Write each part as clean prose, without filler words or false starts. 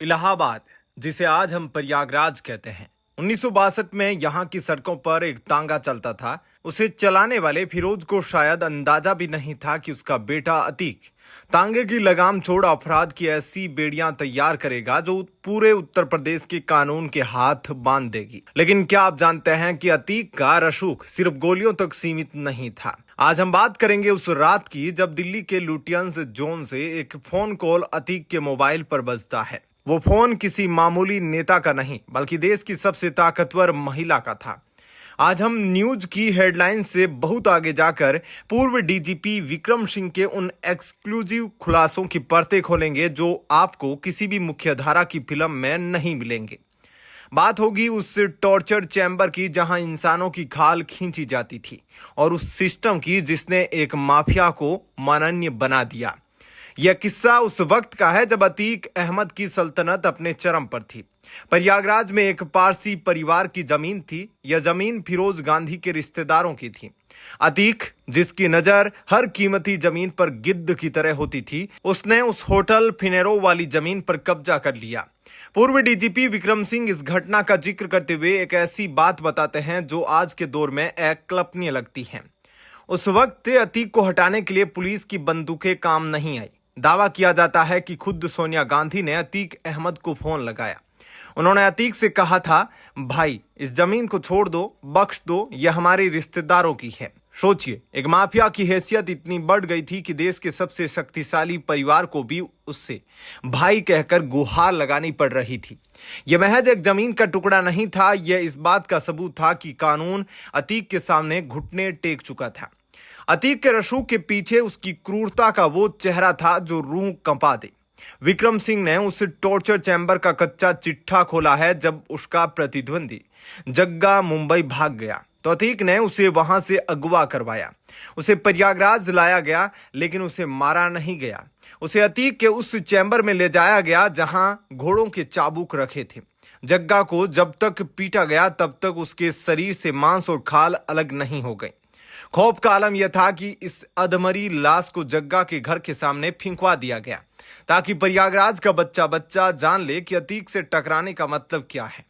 इलाहाबाद, जिसे आज हम प्रयागराज कहते हैं, 1962 में यहाँ की सड़कों पर एक तांगा चलता था। उसे चलाने वाले फिरोज को शायद अंदाजा भी नहीं था कि उसका बेटा अतीक तांगे की लगाम छोड़ अपराध की ऐसी बेड़ियां तैयार करेगा जो पूरे उत्तर प्रदेश के कानून के हाथ बांध देगी। लेकिन क्या आप जानते हैं कि अतीक का रसूख सिर्फ गोलियों तक सीमित नहीं था। आज हम बात करेंगे उस रात की जब दिल्ली के लुटियंस जोन से एक फोन कॉल अतीक के मोबाइल पर बजता है। वो फोन किसी मामूली नेता का नहीं बल्कि देश की सबसे ताकतवर महिला का था। आज हम न्यूज की हेडलाइन से बहुत आगे जाकर पूर्व डीजीपी विक्रम सिंह के उन एक्सक्लूसिव खुलासों की परतें खोलेंगे जो आपको किसी भी मुख्यधारा की फिल्म में नहीं मिलेंगे। बात होगी उस टॉर्चर चैम्बर की जहां इंसानों की खाल खींची जाती थी और उस सिस्टम की जिसने एक माफिया को माननीय बना दिया। यह किस्सा उस वक्त का है जब अतीक अहमद की सल्तनत अपने चरम पर थी। प्रयागराज में एक पारसी परिवार की जमीन थी। यह जमीन फिरोज गांधी के रिश्तेदारों की थी। अतीक, जिसकी नजर हर कीमती जमीन पर गिद्ध की तरह होती थी, उसने उस होटल फिनेरो वाली जमीन पर कब्जा कर लिया। पूर्व डीजीपी विक्रम सिंह इस घटना का जिक्र करते हुए एक ऐसी बात बताते हैं जो आज के दौर में अकल्पनीय लगती है। उस वक्त अतीक को हटाने के लिए पुलिस की बंदूकें काम नहीं आई। दावा किया जाता है कि खुद सोनिया गांधी ने अतीक अहमद को फोन लगाया। उन्होंने अतीक से कहा था, भाई इस जमीन को छोड़ दो, बख्श दो, यह हमारे रिश्तेदारों की है। सोचिए, एक माफिया की हैसियत इतनी बढ़ गई थी कि देश के सबसे शक्तिशाली परिवार को भी उससे भाई कहकर गुहार लगानी पड़ रही थी। यह महज एक जमीन का टुकड़ा नहीं था, यह इस बात का सबूत था कि कानून अतीक के सामने घुटने टेक चुका था। अतीक के रसूख के पीछे उसकी क्रूरता का वो चेहरा था जो रूह कंपा दे। विक्रम सिंह ने उस टॉर्चर चैम्बर का कच्चा चिट्ठा खोला है। जब उसका प्रतिद्वंदी जग्गा मुंबई भाग गया तो अतीक ने उसे वहां से अगवा करवाया। उसे प्रयागराज लाया गया, लेकिन उसे मारा नहीं गया। उसे अतीक के उस चैम्बर में ले जाया गया जहां घोड़ों के चाबुक रखे थे। जग्गा को जब तक पीटा गया तब तक उसके शरीर से मांस और खाल अलग नहीं हो गए। खौफ का आलम यह था कि इस अधमरी लाश को जग्गा के घर के सामने फेंकवा दिया गया ताकि प्रयागराज का बच्चा बच्चा जान ले कि अतीक से टकराने का मतलब क्या है।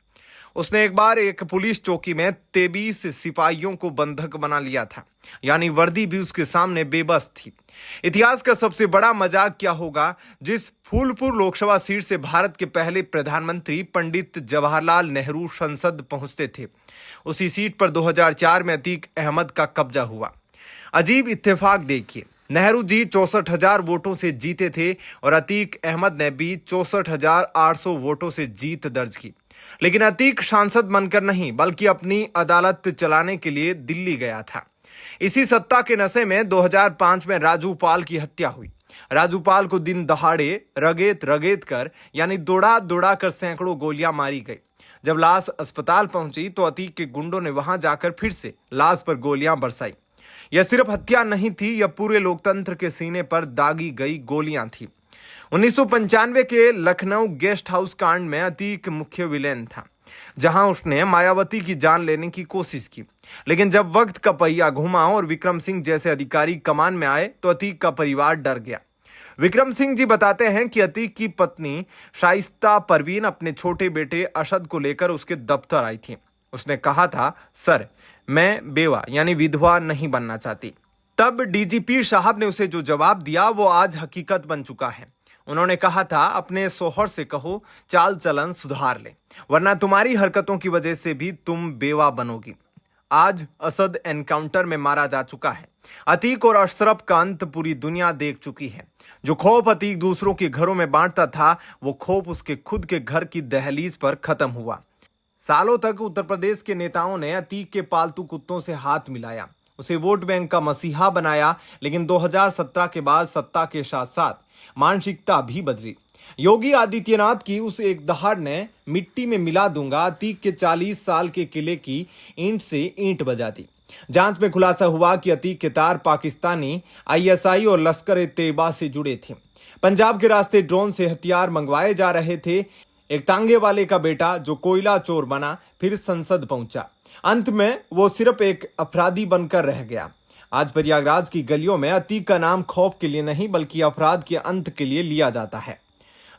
उसने एक बार एक पुलिस चौकी में 23 सिपाहियों को बंधक बना लिया था, यानी वर्दी भी उसके सामने बेबस थी। इतिहास का सबसे बड़ा मजाक क्या होगा, जिस फूलपुर लोकसभा सीट से भारत के पहले प्रधानमंत्री पंडित जवाहरलाल नेहरू संसद पहुंचते थे, उसी सीट पर 2004 में अतीक अहमद का कब्जा हुआ। अजीब इत्तेफाक देखिए, नेहरू जी 64,000 वोटों से जीते थे और अतीक अहमद ने भी 64,800 वोटों से जीत दर्ज की। लेकिन अतीक सांसद बनकर नहीं बल्कि अपनी अदालत चलाने के लिए दिल्ली गया था। इसी सत्ता के नशे में 2005 में राजू पाल की हत्या हुई। राजू पाल को दिन दहाड़े रगेत रगेत कर, यानी दौड़ा दौड़ा कर सैकड़ों गोलियां मारी गई। जब लाश अस्पताल पहुंची तो अतीक के गुंडों ने वहां जाकर फिर से लाश पर गोलियां बरसाई। यह सिर्फ हत्या नहीं थी, यह पूरे लोकतंत्र के सीने पर दागी गई गोलियां थी। 1995 के लखनऊ गेस्ट हाउस कांड में अतीक मुख्य विलेन था, जहां उसने मायावती की जान लेने की कोशिश की। लेकिन जब वक्त का पहिया घुमा और विक्रम सिंह जैसे अधिकारी कमान में आए तो अतीक का परिवार डर गया। विक्रम सिंह जी बताते हैं कि अतीक की पत्नी शाइस्ता परवीन अपने छोटे बेटे अशद को लेकर उसके दफ्तर आई थी। उसने कहा था, सर मैं बेवा यानी विधवा नहीं बनना चाहती। तब डीजीपी साहब ने उसे जो जवाब दिया वो आज हकीकत बन चुका है। उन्होंने कहा था, अपने शौहर से कहो चाल चलन सुधार ले, वरना तुम्हारी हरकतों की वजह से भी तुम बेवा बनोगी। आज असद एनकाउंटर में मारा जा चुका है। अतीक और अशरफ का अंत पूरी दुनिया देख चुकी है। जो खौफ अतीक दूसरों के घरों में बांटता था, वो खौफ उसके खुद के घर की दहलीज पर खत्म हुआ। सालों तक उत्तर प्रदेश के नेताओं ने अतीक के पालतू कुत्तों से हाथ मिलाया, उसे वोट बैंक का मसीहा बनाया। लेकिन 2017 के बाद सत्ता के साथ साथ मानसिकता भी बदली। योगी आदित्यनाथ की उस एक दहाड़ ने मिट्टी में मिला दूंगा अतीक के 40 साल के किले की ईंट से ईंट बजा दी। जांच में खुलासा हुआ कि अतीक के तार पाकिस्तानी आईएसआई और लश्कर तैयबा से जुड़े थे। पंजाब के रास्ते ड्रोन से हथियार मंगवाए जा रहे थे। एक तांगे वाले का बेटा जो कोयला चोर बना फिर संसद पहुंचा। अंत में वो सिर्फ एक अपराधी बनकर रह गया। आज प्रयागराज की गलियों में अतीक का नाम खौफ के लिए नहीं बल्कि अपराध के अंत के लिए लिया जाता है।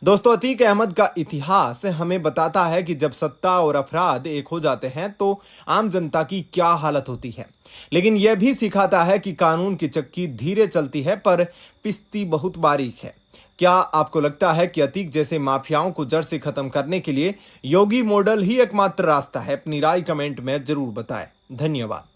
दोस्तों, अतीक अहमद का इतिहास हमें बताता है कि जब सत्ता और अपराध एक हो जाते हैं तो आम जनता की क्या हालत होती है। लेकिन यह भी सिखाता है कि कानून की चक्की धीरे चलती है पर पिसती बहुत बारीक है। क्या आपको लगता है कि अतीक जैसे माफियाओं को जड़ से खत्म करने के लिए योगी मॉडल ही एकमात्र रास्ता है? अपनी राय कमेंट में जरूर बताएं। धन्यवाद।